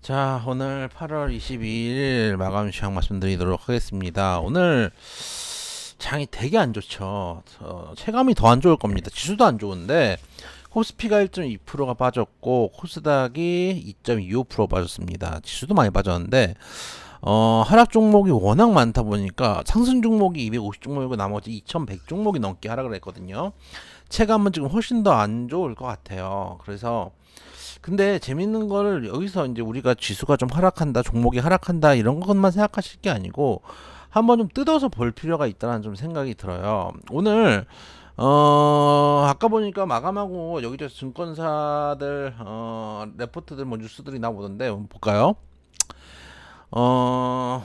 자, 오늘 8월 22일 마감 시황 말씀드리도록 하겠습니다. 오늘 장이 되게 안 좋죠. 체감이 더 안 좋을 겁니다. 지수도 안 좋은데 코스피가 1.2%가 빠졌고 코스닥이 2.25% 빠졌습니다. 지수도 많이 빠졌는데 하락 종목이 워낙 많다 보니까 상승 종목이 250 종목이고 나머지 2100 종목이 넘게 하락을 했거든요. 체감은 지금 훨씬 더 안 좋을 것 같아요. 그래서 근데 재밌는 거를 여기서 이제 우리가 지수가 좀 하락한다, 종목이 하락한다 이런 것만 생각하실 게 아니고 한번 좀 뜯어서 볼 필요가 있다는 좀 생각이 들어요. 오늘 아까 보니까 마감하고 여기저기 증권사들 레포트들 뭐 뉴스들이 나오던데 한번 볼까요? 어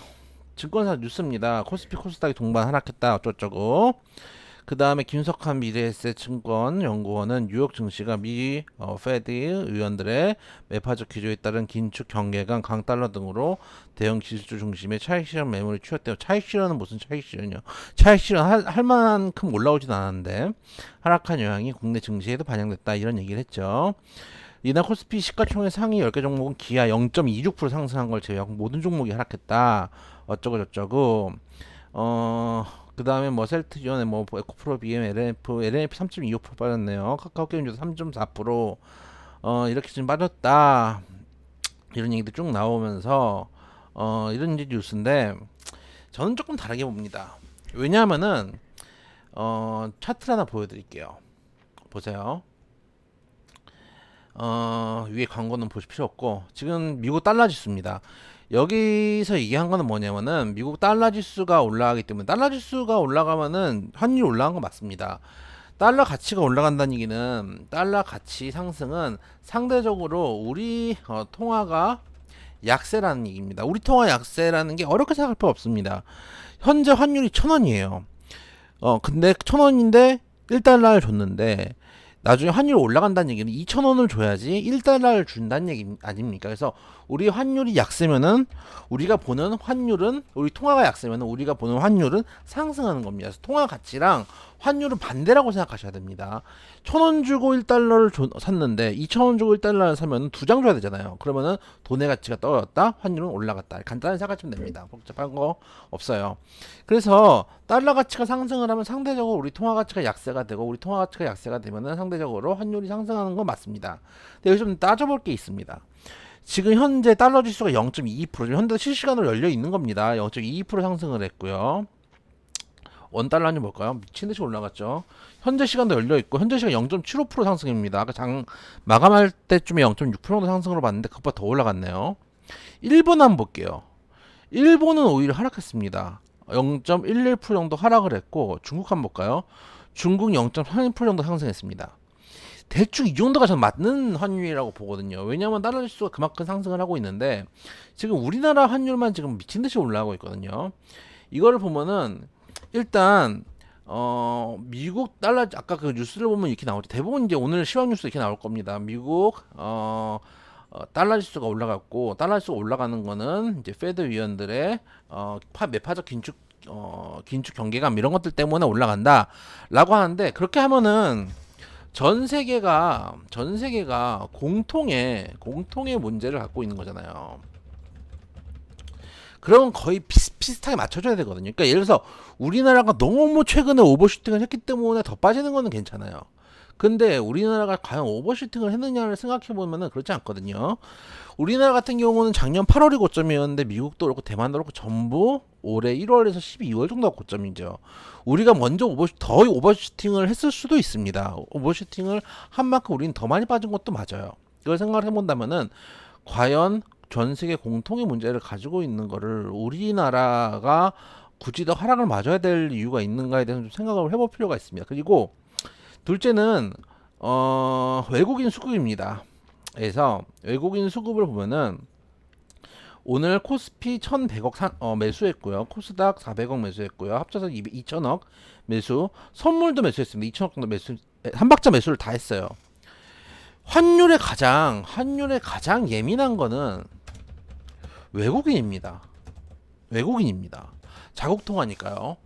증권사 뉴스입니다. 코스피 코스닥이 동반 하락했다 어쩌고저쩌고. 그 다음에 김석한 미래에셋증권 연구원은 뉴욕 증시가 미 페드 의원들의 매파적 기조에 따른 긴축 경계감 강달러 등으로 대형 기술주 중심의 차익 실현 매물이 취했대요. 차익 실현은 무슨 차익 실현이요? 차익 실현 할 만큼 올라오진 않았는데 하락한 영향이 국내 증시에도 반영됐다 이런 얘기를 했죠. 이날 코스피 시가총액 상위 10개 종목은 기아 0.26% 상승한 걸 제외하고 모든 종목이 하락했다. 어쩌고 저쩌고. 그 다음에 뭐 셀트리온에 뭐 에코프로, BM, LNF 3.25% 빠졌네요. 카카오게임즈도 3.4% 이렇게 좀 빠졌다. 이런 얘기도 쭉 나오면서 이런 이제 뉴스인데 저는 조금 다르게 봅니다. 왜냐하면은 차트를 하나 보여드릴게요. 보세요. 위에 광고는 보실 필요 없고 지금 미국 달러 지수입니다. 여기서 얘기한 거는 뭐냐면은 미국 달러 지수가 올라가기 때문에 달러 지수가 올라가면은 환율이 올라간 거 맞습니다. 달러 가치가 올라간다는 얘기는 달러 가치 상승은 상대적으로 우리 통화가 약세라는 얘기입니다. 우리 통화 약세라는 게 어렵게 생각할 필요 없습니다. 현재 환율이 1,000원이에요. 근데 1,000원인데 1달러를 줬는데 나중에 환율이 올라간다는 얘기는 2,000원을 줘야지 1달러를 준다는 얘기 아닙니까? 그래서 우리 환율이 약세면은 우리가 보는 환율은 우리 통화가 약세면은 우리가 보는 환율은 상승하는 겁니다. 그래서 통화 가치랑 환율은 반대라고 생각하셔야 됩니다. 1,000원 주고 1달러를 샀는데 2,000원 주고 1달러를 사면 두 장 줘야 되잖아요. 그러면은 돈의 가치가 떨어졌다, 환율은 올라갔다. 간단히 생각하시면 됩니다. 복잡한 거 없어요. 그래서 달러 가치가 상승을 하면 상대적으로 우리 통화 가치가 약세가 되고 우리 통화 가치가 약세가 되면은 상대적으로 환율이 상승하는 건 맞습니다. 근데 여기 좀 따져볼 게 있습니다. 지금 현재 달러 지수가 0.22% 현재 실시간으로 열려 있는 겁니다. 0.22% 상승을 했고요. 원 달러는 볼까요? 미친 듯이 올라갔죠. 현재 시간도 열려 있고 현재 시간 0.75% 상승입니다. 아까 장 마감할 때쯤에 0.6% 정도 상승으로 봤는데 그것보다 더 올라갔네요. 일본 한번 볼게요. 일본은 오히려 하락했습니다. 0.11% 정도 하락을 했고 중국 한번 볼까요? 중국 0.32% 정도 상승했습니다. 대충 이 정도가 전 맞는 환율이라고 보거든요. 왜냐하면 달러 지수가 그만큼 상승을 하고 있는데 지금 우리나라 환율만 지금 미친 듯이 올라가고 있거든요. 이거를 보면은 일단 미국 달러 아까 그 뉴스를 보면 이렇게 나오죠. 대부분 이제 오늘 시황 뉴스 이렇게 나올 겁니다. 미국 달러 지수가 올라갔고 달러 지수가 올라가는 거는 이제 페드 위원들의 매파적 긴축 경계감 이런 것들 때문에 올라간다라고 하는데 그렇게 하면은 전 세계가 공통의 문제를 갖고 있는 거잖아요. 그러면 거의 비슷하게 맞춰줘야 되거든요. 그러니까 예를 들어서 우리나라가 너무 최근에 오버슈팅을 했기 때문에 더 빠지는 거는 괜찮아요. 근데 우리나라가 과연 오버슈팅을 했느냐를 생각해 보면은 그렇지 않거든요. 우리나라 같은 경우는 작년 8월이 고점이었는데 미국도 그렇고 대만도 그렇고 전부 올해 1월에서 12월 정도가 고점이죠. 우리가 먼저 더 오버슈팅을 했을 수도 있습니다. 오버슈팅을 한 만큼 우리는 더 많이 빠진 것도 맞아요. 이걸 생각을 해본다면은 과연 전 세계 공통의 문제를 가지고 있는 거를 우리나라가 굳이 더 하락을 맞아야 될 이유가 있는가에 대해서 좀 생각을 해볼 필요가 있습니다. 그리고 둘째는 외국인 수급입니다. 그래서 외국인 수급을 보면은 오늘 코스피 1,100억 매수했고요. 코스닥 400억 매수했고요. 합쳐서 2,000억 매수. 선물도 매수했습니다. 2,000억 정도 매수. 한 박자 매수를 다 했어요. 환율에 가장 예민한 거는 외국인입니다. 외국인입니다. 자국 통화니까요.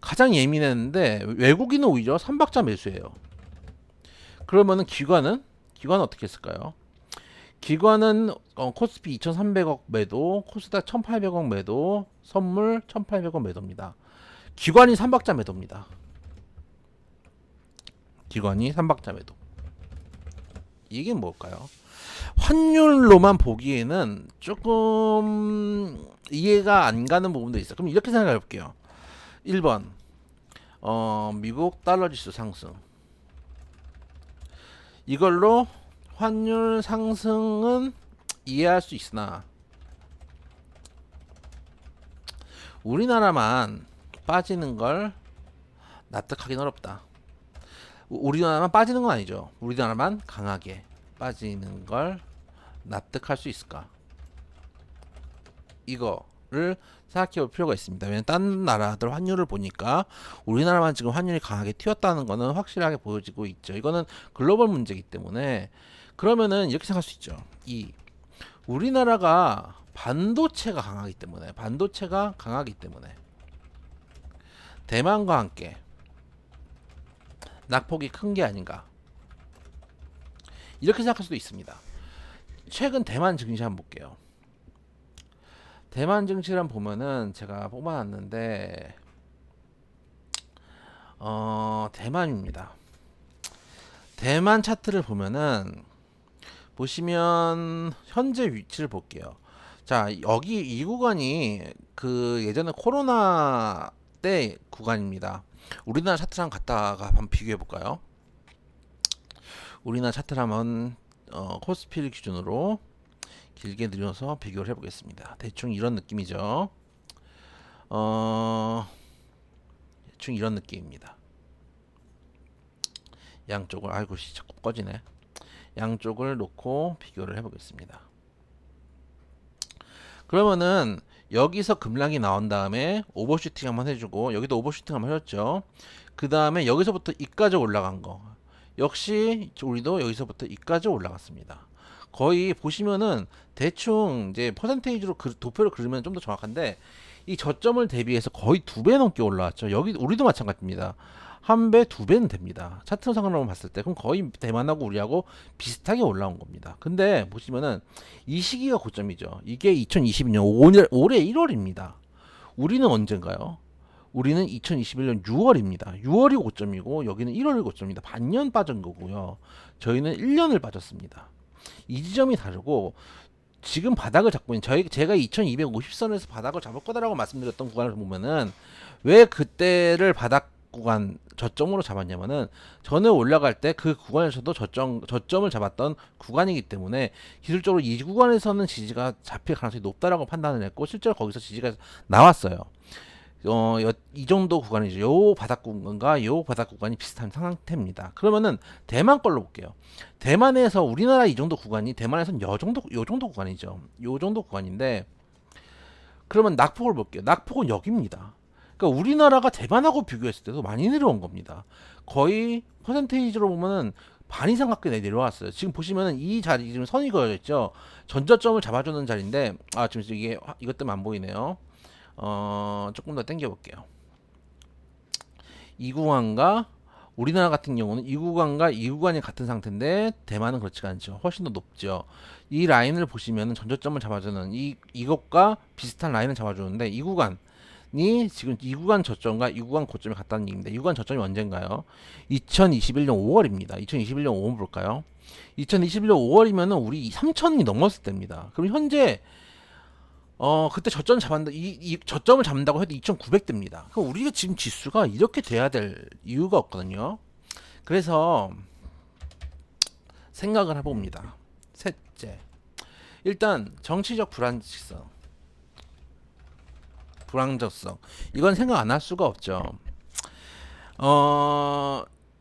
가장 예민했는데 외국인은 오히려 3박자 매수해요. 그러면은 기관은 어떻게 했을까요? 기관은 코스피 2,300억 매도, 코스닥 1,800억 매도, 선물 1,800억 매도입니다. 기관이 3박자 매도입니다. 기관이 3박자 매도. 이게 뭘까요? 환율로만 보기에는 조금 이해가 안 가는 부분도 있어요. 그럼 이렇게 생각해 볼게요. 1번 미국 달러 지수 상승. 이걸로 환율 상승은 이해할 수 있으나 우리나라만 빠지는 걸 납득하기는 어렵다. 우리나라만 빠지는 건 아니죠. 우리나라만 강하게 빠지는 걸 납득할 수 있을까? 이거를 생각해 볼 필요가 있습니다. 왜냐면 다른 나라들 환율을 보니까 우리나라만 지금 환율이 강하게 튀었다는 거는 확실하게 보여지고 있죠. 이거는 글로벌 문제이기 때문에 그러면은 이렇게 생각할 수 있죠. 우리나라가 반도체가 강하기 때문에 대만과 함께 낙폭이 큰 게 아닌가 이렇게 생각할 수도 있습니다. 최근 대만 증시 한번 볼게요. 대만 증시를 한번 보면은 제가 뽑아놨는데 대만입니다. 대만 차트를 보시면 현재 위치를 볼게요. 자, 여기 이 구간이 그 예전에 코로나 때 구간입니다. 우리나라 차트랑 갖다가 한번 비교해 볼까요? 우리나라 차트를 한번 코스피를 기준으로 길게 늘려서 비교를 해보겠습니다. 대충 이런 느낌이죠. 대충 이런 느낌입니다. 양쪽을 아이고 자꾸 꺼지네. 양쪽을 놓고 비교를 해보겠습니다. 그러면은 여기서 급락이 나온 다음에 오버슈팅 한번 해주고 여기도 오버슈팅 한번 하셨죠. 그 다음에 여기서부터 이까지 올라간 거 역시 우리도 여기서부터 이까지 올라갔습니다. 거의 보시면은 대충 이제 퍼센테이지로 도표를 그리면 좀 더 정확한데 이 저점을 대비해서 거의 2배 넘게 올라왔죠. 여기 우리도 마찬가지입니다. 한 배, 2배는 됩니다. 차트상으로 봤을 때 그럼 거의 대만하고 우리하고 비슷하게 올라온 겁니다. 근데 보시면은 이 시기가 고점이죠. 이게 2022년 올해 1월입니다. 우리는 언젠가요? 우리는 2021년 6월입니다. 6월이 고점이고 여기는 1월이 고점입니다. 반년 빠진 거고요. 저희는 1년을 빠졌습니다. 이 지점이 다르고 지금 바닥을 잡고 있는 제가 2250선에서 바닥을 잡을 거다라고 말씀드렸던 구간을 보면은 왜 그때를 바닥 구간 저점으로 잡았냐면은 전에 올라갈 때 그 구간에서도 저점을 잡았던 구간이기 때문에 기술적으로 이 구간에서는 지지가 잡힐 가능성이 높다라고 판단을 했고 실제로 거기서 지지가 나왔어요. 이 정도 구간이죠. 요 바닥 구간과 요 바닥 구간이 비슷한 상태입니다. 그러면은 대만 걸로 볼게요. 대만에서 우리나라 이 정도 구간이 대만에서는 요 정도 구간이죠. 요 정도 구간인데 그러면 낙폭을 볼게요. 낙폭은 여기입니다. 그러니까 우리나라가 대만하고 비교했을 때도 많이 내려온 겁니다. 거의 퍼센테이지로 보면은 반 이상 가까이 내려왔어요. 지금 보시면은 이 자리 지금 선이 그어져 있죠. 전저점을 잡아주는 자리인데 지금 이게 이것 때문에 안 보이네요. 조금 더 당겨 볼게요. 이 구간과 우리나라 같은 경우는 이 구간과 이 구간이 같은 상태인데 대만은 그렇지가 않죠. 훨씬 더 높죠. 이 라인을 보시면은 전저점을 잡아주는 이것과 비슷한 라인을 잡아주는데 이 구간이 지금 이 구간 저점과 이 구간 고점이 같다는 얘기입니다. 이 구간 저점이 언젠가요? 2021년 5월입니다. 2021년 5월 볼까요? 2021년 5월이면은 우리 3천이 넘었을 때입니다. 그럼 현재 그때 저점 잡았다 이 저점을 잡는다고 해도 2,900대입니다. 그럼 우리가 지금 지수가 이렇게 돼야 될 이유가 없거든요. 그래서 생각을 해봅니다. 셋째, 일단 정치적 불안정성 이건 생각 안 할 수가 없죠.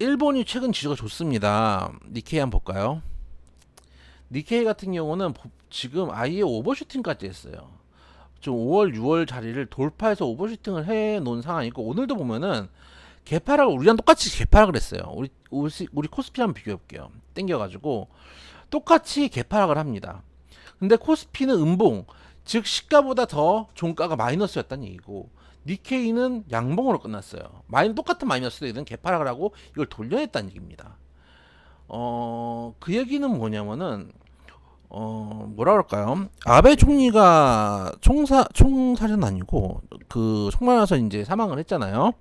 일본이 최근 지수가 좋습니다. 니케이 한번 볼까요? 니케이 같은 경우는 지금 아예 오버슈팅까지 했어요. 좀 5월, 6월 자리를 돌파해서 오버슈팅을 해 놓은 상황이고 오늘도 보면은 개파락을 우리랑 똑같이 개파락을 했어요. 우리 코스피 한번 비교해 볼게요. 땡겨가지고 똑같이 개파락을 합니다. 근데 코스피는 음봉, 즉 시가보다 더 종가가 마이너스였다는 얘기고 니케이는 양봉으로 끝났어요. 똑같은 마이너스들은 개파락을 하고 이걸 돌려냈다는 얘기입니다. 그 얘기는 뭐냐면은 뭐라 그럴까요? 아베 총리가 총살은 아니고 그 총맞아서 이제 사망을 했잖아요.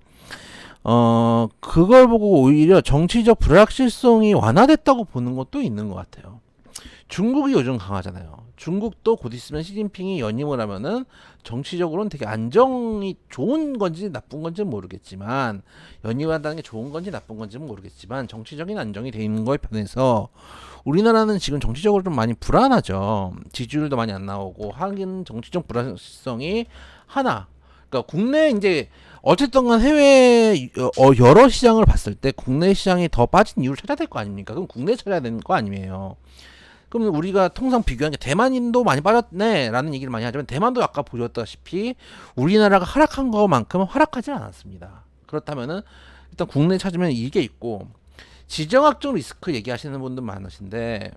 그걸 보고 오히려 정치적 불확실성이 완화됐다고 보는 것도 있는 것 같아요. 중국이 요즘 강하잖아요. 중국도 곧 있으면 시진핑이 연임을 하면은 정치적으로는 되게 안정이 좋은 건지 나쁜 건지는 모르겠지만, 연임한다는 게 좋은 건지 나쁜 건지는 모르겠지만 정치적인 안정이 돼 있는 거에 반해서 우리나라는 지금 정치적으로 좀 많이 불안하죠. 지지율도 많이 안 나오고 하긴 정치적 불안성이 하나. 그러니까 국내 이제 어쨌든 간 해외 여러 시장을 봤을 때 국내 시장이 더 빠진 이유를 찾아야 될 거 아닙니까? 그럼 국내 찾아야 되는 거 아니에요. 그럼 우리가 통상 비교하는 게 대만인도 많이 빠졌네 라는 얘기를 많이 하지만, 대만도 아까 보셨다시피 우리나라가 하락한 것만큼은 하락하지 않았습니다. 그렇다면은 일단 국내 찾으면 이게 있고, 지정학적 리스크 얘기하시는 분들 많으신데,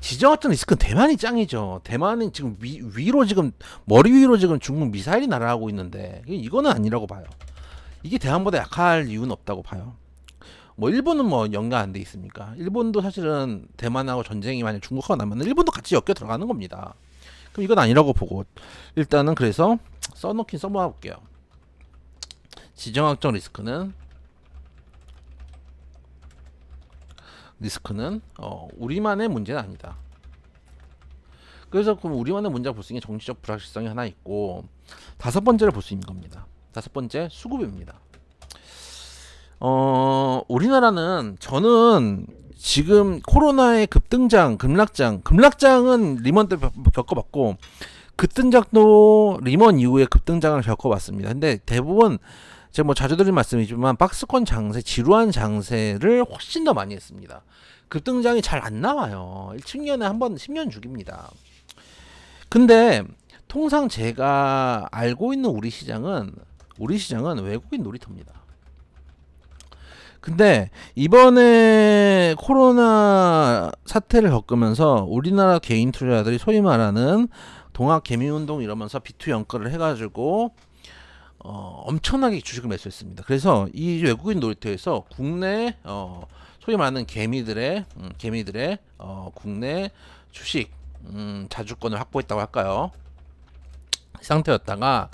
지정학적 리스크는 대만이 짱이죠. 대만은 지금 위로 지금 머리 위로 지금 중국 미사일이 날아가고 있는데 이거는 아니라고 봐요. 이게 대만보다 약할 이유는 없다고 봐요. 뭐 일본은 뭐 연관 안 돼 있습니까? 일본도 사실은 대만하고 전쟁이 만약 중국하고 나면 일본도 같이 엮여 들어가는 겁니다. 그럼 이건 아니라고 보고 일단은 그래서 써놓긴 써봐 볼게요. 지정학적 리스크는 우리만의 문제는 아니다. 그래서 그럼 우리만의 문제를 볼 수 있는 정치적 불확실성이 하나 있고, 다섯 번째를 볼 수 있는 겁니다. 다섯 번째 수급입니다. 우리나라는 저는 지금 코로나의 급락장은 리먼 때 겪어봤고, 급등장도 리먼 이후에 급등장을 겪어봤습니다. 근데 대부분 제가 뭐 자주 드린 말씀이지만 박스권 장세, 지루한 장세를 훨씬 더 많이 했습니다. 급등장이 잘 안 나와요. 7년에 한 번 10년 주기입니다. 근데 통상 제가 알고 있는 우리 시장은 외국인 놀이터입니다. 근데 이번에 코로나 사태를 겪으면서 우리나라 개인 투자자들이 소위 말하는 동학 개미운동 이러면서 비투 연끌을 해가지고 엄청나게 주식을 매수했습니다. 그래서 이 외국인 놀이터에서 국내 소위 말하는 개미들의 국내 주식 자주권을 확보했다고 할까요? 이 상태였다가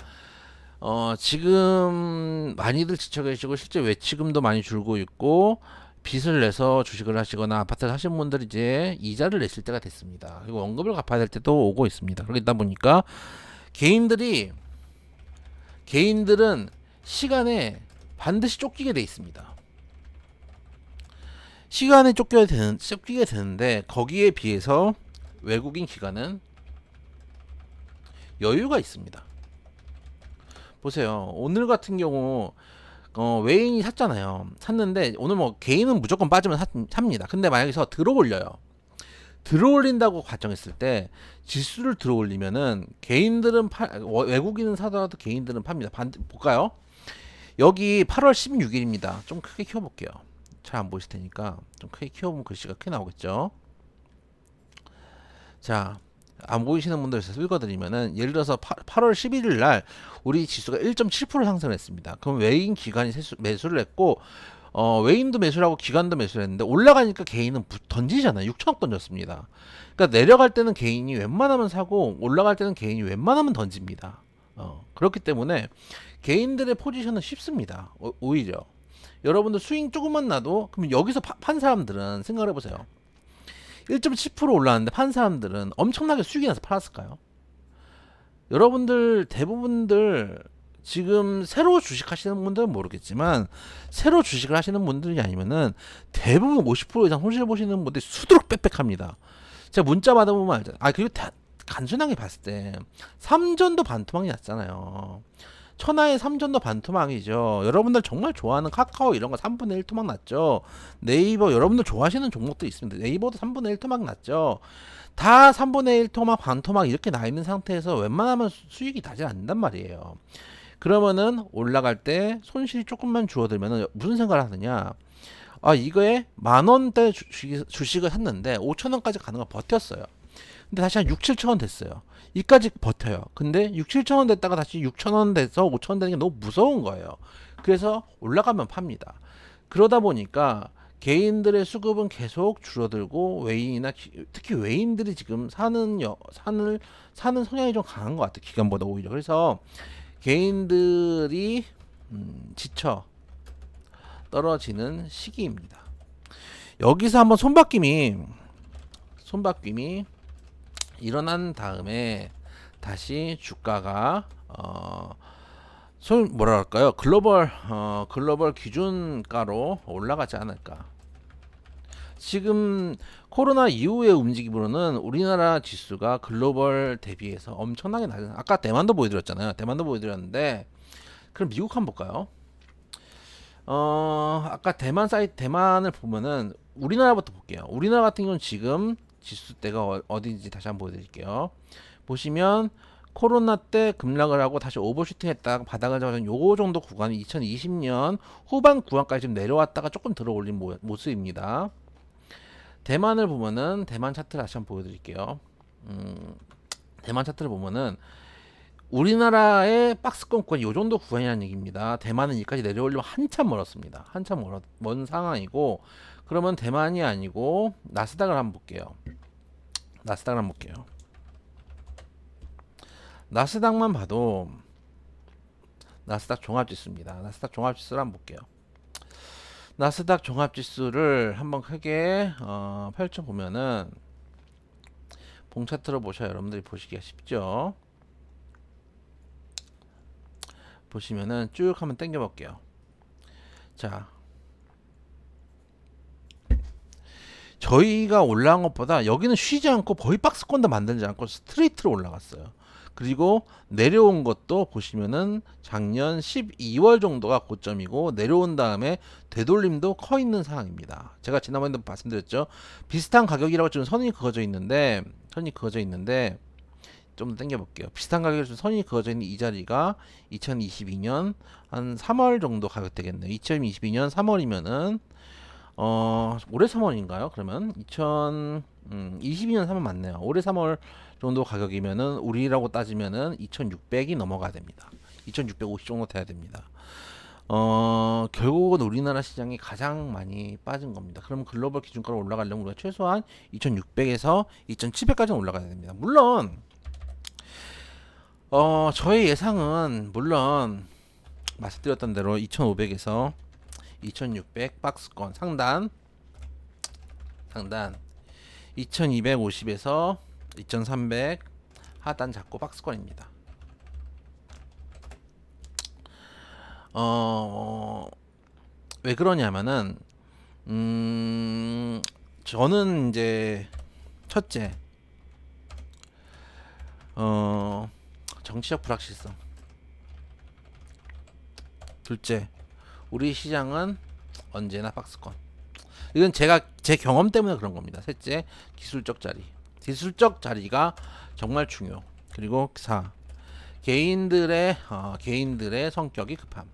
지금 많이들 지쳐 계시고 실제 외치금도 많이 줄고 있고, 빚을 내서 주식을 하시거나 아파트를 사신 분들이 이제 이자를 내실 때가 됐습니다. 그리고 원금을 갚아야 될 때도 오고 있습니다. 그러다 보니까 개인들은 시간에 반드시 쫓기게 돼 있습니다. 시간에 쫓기게 되는데 거기에 비해서 외국인 기관은 여유가 있습니다. 보세요. 오늘 같은 경우 외인이 샀는데 오늘 뭐 개인은 무조건 빠지면 삽니다. 근데 만약에 들어올려요. 들어올린다고 가정했을 때 지수를 들어올리면은 외국인은 사더라도 개인들은 팝니다. 볼까요? 여기 8월 16일입니다. 좀 크게 키워볼게요. 잘 안 보이실 테니까 좀 크게 키워보면 글씨가 크게 나오겠죠. 자, 안 보이시는 분들 위해서 읽어드리면은, 예를 들어서 8월 11일 날 우리 지수가 1.7% 상승했습니다. 그럼 외인 기관이 매수를 했고, 외인도 매수를 하고 기관도 매수를 했는데, 올라가니까 개인은 던지잖아요. 6천억 던졌습니다. 그러니까 내려갈 때는 개인이 웬만하면 사고 올라갈 때는 개인이 웬만하면 던집니다. 그렇기 때문에 개인들의 포지션은 쉽습니다. 오히려 여러분들 스윙 조금만 나도, 그럼 여기서 판 사람들은 생각을 해보세요. 1.7% 올라왔는데 판 사람들은 엄청나게 수익이 나서 팔았을까요? 여러분들 대부분들 지금 새로 주식하시는 분들은 모르겠지만, 새로 주식을 하시는 분들이 아니면은 대부분 50% 이상 손실 보시는 분들이 수두룩 빽빽합니다. 제가 문자 받아보면 알죠. 그리고 간순하게 봤을 때 삼전도 반토막이 났잖아요. 천하의 삼전도 반토막이죠. 여러분들 정말 좋아하는 카카오 이런 거 3분의 1 토막 났죠. 네이버 여러분들 좋아하시는 종목도 있습니다. 네이버도 3분의 1 토막 났죠. 다 3분의 1 토막 반토막 이렇게 나 있는 상태에서 웬만하면 수익이 나지 않는단 말이에요. 그러면은 올라갈 때 손실이 조금만 줄어들면은 무슨 생각을 하느냐? 이거에 10,000원대 주식을 샀는데 5,000원까지 가는 거 버텼어요. 근데 다시 한 6, 7,000원 됐어요. 이까지 버텨요. 근데 6, 7,000원 됐다가 다시 6,000원 돼서 5,000원 되는 게 너무 무서운 거예요. 그래서 올라가면 팝니다. 그러다 보니까 개인들의 수급은 계속 줄어들고 외인이나 특히 외인들이 지금 사는 성향이 좀 강한 것 같아요. 기관보다 오히려. 그래서 개인들이 지쳐 떨어지는 시기입니다. 여기서 한번 손바뀜이 일어난 다음에 다시 주가가 뭐랄까요, 글로벌 기준가로 올라가지 않을까. 지금 코로나 이후의 움직임으로는 우리나라 지수가 글로벌 대비해서 엄청나게 낮은, 아까 대만도 보여드렸잖아요. 대만도 보여드렸는데, 그럼 미국 한번 볼까요? 아까 대만을 보면은 우리나라부터 볼게요. 우리나라 같은 경우는 지금 지수대가 어딘지 다시 한번 보여드릴게요. 보시면 코로나 때 급락을 하고 다시 오버슈팅 했다가 바닥을 잡아서 요거 정도 구간이 2020년 후반 구간까지 좀 내려왔다가 조금 들어 올린 모습입니다. 대만을 보면은 대만 차트를 다시 한번 보여드릴게요. 대만 차트를 보면은 우리나라의 박스권 구간이 요 정도 구간이라는 얘기입니다. 대만은 여기까지 내려오려면 한참 멀었습니다. 먼 상황이고, 그러면 대만이 아니고 나스닥을 한번 볼게요. 나스닥만 봐도 나스닥 종합지수입니다. 나스닥 종합지수를 한번 볼게요. 나스닥 종합지수를 한번 크게 펼쳐보면은 봉 차트로 보셔야 여러분들이 보시기가 쉽죠. 보시면은 쭉 한번 당겨 볼게요. 자, 저희가 올라간 것보다 여기는 쉬지 않고 거의 박스권도 만들지 않고 스트레이트로 올라갔어요. 그리고 내려온 것도 보시면은 작년 12월 정도가 고점이고, 내려온 다음에 되돌림도 커 있는 상황입니다. 제가 지난번에도 말씀드렸죠. 비슷한 가격이라고 지금 선이 그어져 있는데 좀 더 당겨 볼게요. 비슷한 가격으로 좀 선이 그어져 있는 이 자리가 2022년 한 3월 정도 가격 되겠네요. 2022년 3월이면은 올해 3월인가요? 그러면 2022년 3월 맞네요. 올해 3월 정도 가격이면은 우리라고 따지면은 2,600이 넘어가야 됩니다. 2,650 정도 돼야 됩니다. 결국은 우리나라 시장이 가장 많이 빠진 겁니다. 그럼 글로벌 기준가로 올라가려면 우리가 최소한 2,600에서 2,700까지는 올라가야 됩니다. 물론 저의 예상은 물론 말씀드렸던 대로 2,500에서 2,600 박스권 상단 2,250에서 2,300 하단 잡고 박스권입니다. 왜 그러냐면은 저는 이제 첫째 정치적 불확실성, 둘째 우리 시장은 언제나 박스권. 이건 제 경험 때문에 그런 겁니다. 셋째, 기술적 자리가 정말 중요. 그리고 4, 개인들의 성격이 급함.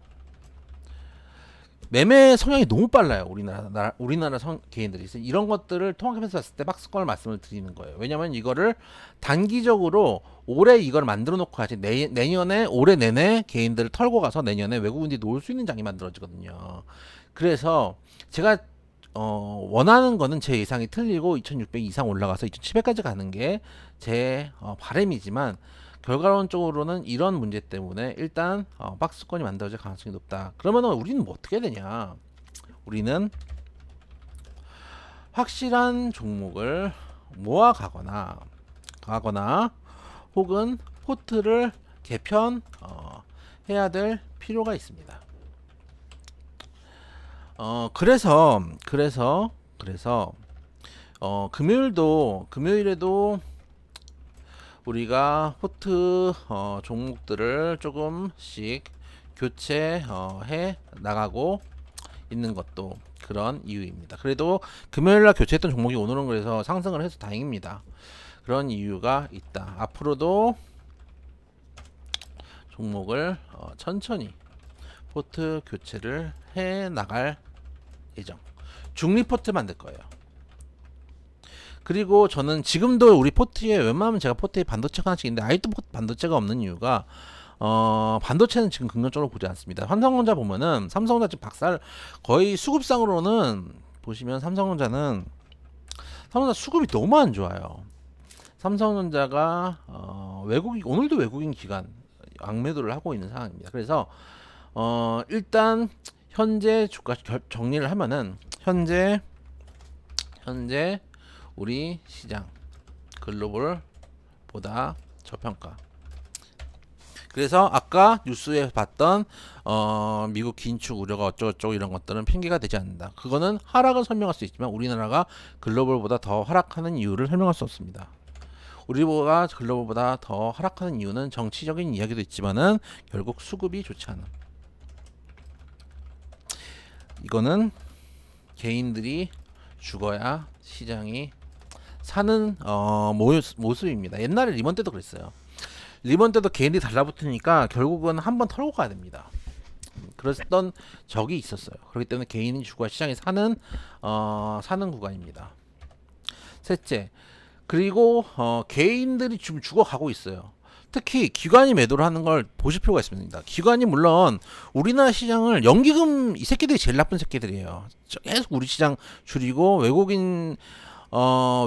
매매 성향이 너무 빨라요. 우리나라 개인들이. 이런 것들을 통합해서 봤을 때 박스권을 말씀을 드리는 거예요. 왜냐면 이거를 단기적으로 올해 이걸 만들어 놓고 하지, 내년에 올해 내내 개인들을 털고 가서 내년에 외국인들이 놓을 수 있는 장이 만들어지거든요. 그래서 제가 원하는 거는 제 예상이 틀리고 2,600 이상 올라가서 2,700까지 가는 게 제 바람이지만, 결과론적으로는 이런 문제 때문에 일단 박스권이 만들어질 가능성이 높다. 그러면 우리는 뭐 어떻게 되냐? 우리는 확실한 종목을 모아 가거나 혹은 포트를 개편 해야 될 필요가 있습니다. 그래서 금요일에도 우리가 포트 종목들을 조금씩 교체해 나가고 있는 것도 그런 이유입니다. 그래도 금요일날 교체했던 종목이 오늘은 그래서 상승을 해서 다행입니다. 그런 이유가 있다. 앞으로도 종목을 천천히 포트 교체를 해 나갈 예정. 중립 포트 만들 거예요. 그리고 저는 지금도 우리 포트에 웬만하면 제가 포트에 반도체가 하나씩 있는데 아직도 반도체가 없는 이유가, 반도체는 지금 긍정적으로 보지 않습니다. 삼성전자 보면은 삼성전자 지금 거의 수급상으로는 보시면 삼성전자 수급이 너무 안 좋아요. 삼성전자가 오늘도 외국인 기관 악매도를 하고 있는 상황입니다. 그래서 일단 현재 주가 정리를 하면은 현재 우리 시장 글로벌보다 저평가. 그래서 아까 뉴스에 봤던 미국 긴축 우려가 어쩌고저쩌고 이런 것들은 핑계가 되지 않는다. 그거는 하락을 설명할 수 있지만 우리나라가 글로벌보다 더 하락하는 이유를 설명할 수 없습니다. 우리가 글로벌보다 더 하락하는 이유는 정치적인 이야기도 있지만은 결국 수급이 좋지 않음. 이거는 개인들이 죽어야 시장이 사는 모습입니다. 옛날에 리먼 때도 그랬어요. 리먼 때도 개인이 달라붙으니까 결국은 한번 털고 가야 됩니다. 그랬던 적이 있었어요. 그렇기 때문에 개인이 죽어야 시장이 사는 구간입니다. 셋째, 그리고 개인들이 지금 죽어가고 있어요. 특히 기관이 매도를 하는 걸 보실 필요가 있습니다. 기관이 물론 우리나라 시장을 연기금 이 새끼들이 제일 나쁜 새끼들이에요. 계속 우리 시장 줄이고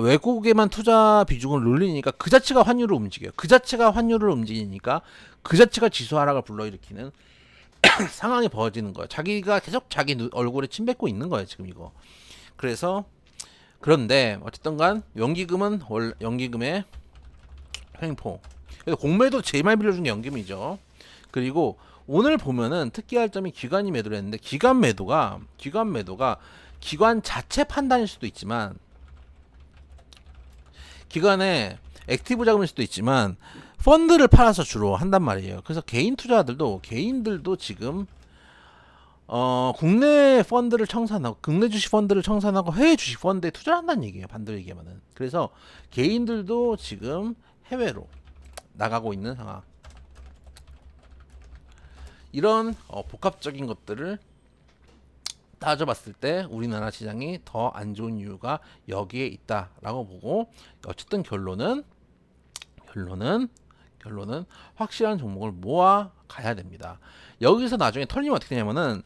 외국에만 투자 비중을 늘리니까 그 자체가 환율을 움직여요. 그 자체가 환율을 움직이니까 그 자체가 지수 하락을 불러일으키는 상황이 벌어지는 거예요. 자기가 계속 자기 얼굴에 침 뱉고 있는 거예요, 지금 이거. 그런데 어쨌든 간 연기금의 횡포. 그래서 공매도 제일 많이 빌려준 게 연기금이죠. 그리고 오늘 보면은 특이할 점이 기관이 매도를 했는데 기관 매도가 기관 자체 판단일 수도 있지만 기관의 액티브 자금일 수도 있지만 펀드를 팔아서 주로 한단 말이에요. 그래서 개인들도 지금 국내 펀드를 청산하고 국내 주식 펀드를 청산하고 해외 주식 펀드에 투자를 한다는 얘기예요. 반대로 얘기하면은. 그래서 개인들도 지금 해외로 나가고 있는 상황. 이런 복합적인 것들을 따져봤을 때 우리나라 시장이 더 안 좋은 이유가 여기에 있다라고 보고 어쨌든 결론은 확실한 종목을 모아 가야 됩니다. 여기서 나중에 털리면 어떻게 되냐면은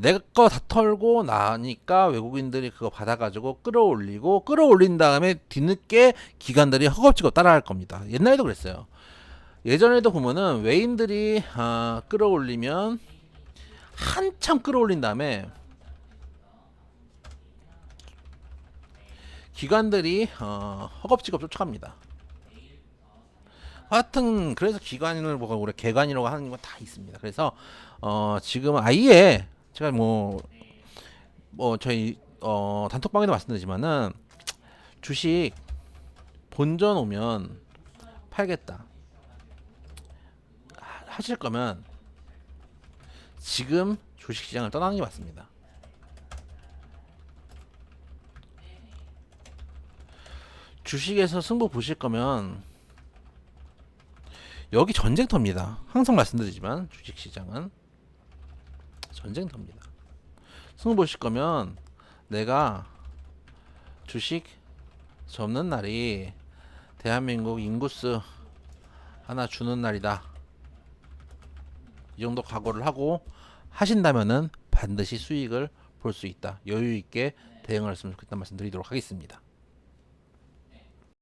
내 거 다 털고 나니까 외국인들이 그거 받아가지고 끌어올린 다음에 뒤늦게 기관들이 허겁지겁 따라할 겁니다. 옛날에도 그랬어요. 예전에도 보면은 외인들이 끌어올리면 한참 끌어올린 다음에 기관들이 허겁지겁 쫓아갑니다. 하여튼 그래서 기관을 보고 우리 개관이라고 하는 건 다 있습니다. 그래서 지금 아예 제가 저희 단톡방에도 말씀드리지만은 주식 본전 오면 팔겠다 하실 거면 지금 주식시장을 떠나는 게 맞습니다. 주식에서 승부 보실 거면 여기 전쟁터입니다. 항상 말씀드리지만 주식시장은 전쟁터입니다. 승부 보실 거면 내가 주식 접는 날이 대한민국 인구수 하나 주는 날이다. 이 정도 각오를 하고 하신다면은 반드시 수익을 볼 수 있다. 여유 있게 대응을 했으면 좋겠다는 말씀 드리도록 하겠습니다.